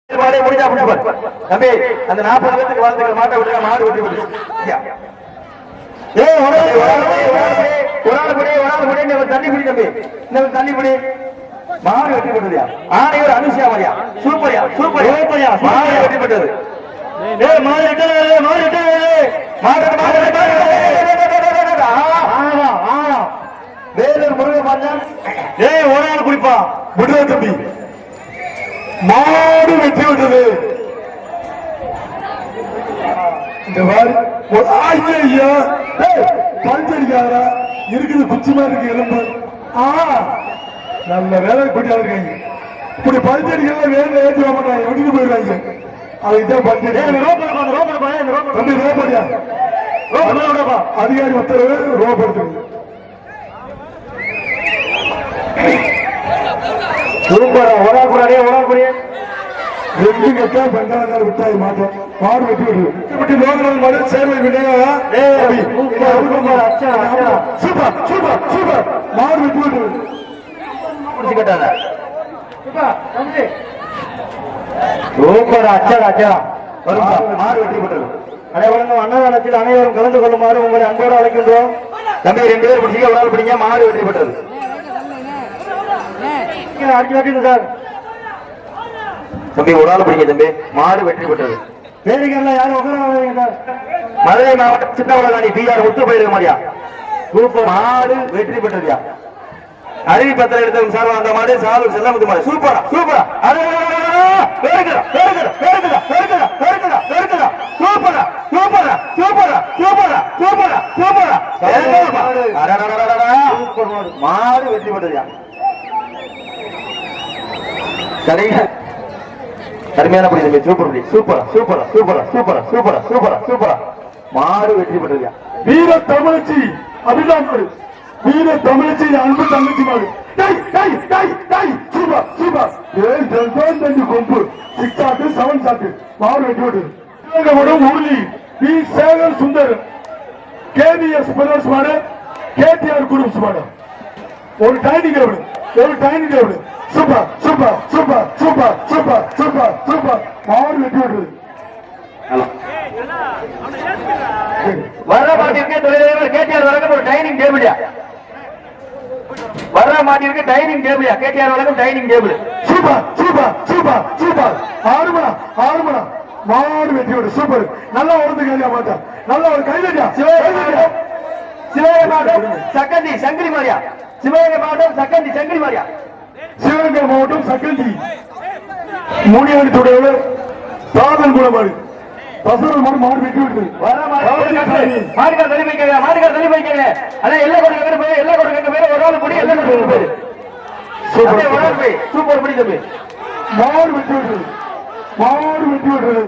தம்பி அந்த 40 பேருக்கு வாழ்த்துக்கள். மாட்ட விட்டு மாடு வெட்டி விட்டு தண்ணி பிடி தம்பி, தண்ணி பிடி. மாடு வெட்டி விட்டதுயா. ஆணையூர் அனுசியா மாதிரியா சூப்பரியா சூப்பரியா மாடு வெட்டி விட்டது. வேலூர் முருகன் ஒரு நாள் குடிப்பா விடுவா தம்பி. மாடு வெற்றி விட்டது. இந்த மாதிரி பஞ்சடிக்காரா இருக்குது, குச்சிமா இருக்கு எலும்பு. நல்ல வேலை கூட்டியா இருக்காங்க. இப்படி பஞ்சடிக்கலாம் வேலை ஏற்றி மாட்டாங்க, விட்டுட்டு போயிருக்காங்க. அதுக்குதான் பஞ்சடி. அதிகாரி உத்தரவு ரோபடுத்து. சூப்பரா ரெண்டு கட்டா பெண்டாளர் விட்டாய் மாட்டோம். மாடு வெட்டி விட்டு லோகநாள் மாடு சேர்வை சூப்பர் சூப்பர் சூப்பர் மாடு வெட்டி விட்டு சூப்பர் அச்சா மாடு வெட்டி விட்டது. அனைவரும் அன்னதானத்தில் அனைவரும் கலந்து கொள்ளுமாறு உங்களை அன்போடு அழைக்கின்றோம். தம்பி 2 பேர் பிடிச்சிக்க, ஒரு ஆள் பிடிங்க. மாடு வெட்டி விட்டது. சார் தம்பி ஒரு ஆள் பிடிங்க தம்பி. மாடு வெற்றி பெற்றது. பேருக்கெல்லாம் யாரும் உட்கார. மதுரை மாவட்டம் சின்னவளதானி பிஆர் ஒத்து போயிருக்க மாதிரியா சூப்பர் மாடு வெற்றி பெற்றதுயா. அருவி பத்திரம் எடுத்தவங்க சார் அந்த மாடு சாலூர் செல்லமுத்து மாடு சூப்பரா சூப்பரா சூப்பரா சூப்பரா சூப்பரா சூப்பரா சூப்பரா சூப்பரா சூப்பரா மாடு வெற்றி பெற்றதுயா. அருமையான படி தம்பி. சூப்பர் படி. சூப்பரா சூப்பரா சூப்பரா சூப்பரா சூப்பரா சூப்பரா சூப்பரா மாடு வெற்றி பெற்றதுயா. வீர தமிழச்சி அபிதான் மாடு. வீர தமிழச்சி அன்பு தங்கச்சி மாடு. சூப்பர் சூப்பர் கொம்பு 6 ஷாட் 7 ஷாட் மாடு வெற்றி பெற்றது. உருளி P Sekar Sundar KPS brothers மாடு, கேடிஆர் குரூப்ஸ் மாடு. ஒரு dining table super super super super super super super மாடு வெட்டி விடுறது. வர மாட்டிற்கு தொழிலாளர் கேடிஆர் வழக்கம் ஒரு டைனிங் டேபிள். வர மாட்டிற்கு டைனிங் டேபிள். கேடிஆர் வழக்கம் dining table. Super super super super 6 மணி மாடு வெட்டி விடு. சூப்பர் நல்லா உடந்து கையா மாட்டா நல்ல ஒரு கைதட்டியா. சிவகங்கை மாவட்டம் சக்கந்தி சங்கிலி மாரியா. சிவகங்கை மாவட்டம் சக்கந்தி சங்கிலி மாரியா. சிவகங்கை மாவட்டம் சக்கந்தி மூடியாடி துடையோடு சாதன் குணமாடு பசுரல் மாடு மாடு வெட்டி விட்டு மாடுகார் தள்ளி வைக்க மாடுகார் தள்ளி வைக்க. அதான் எல்லா கொடுக்க பேர் எல்லா கொடுக்க பேர் ஒரு ஆள் படி எல்லா கொடுக்க பேர் சூப்பர் படி தம்பி. மாடு வெட்டி விட்டு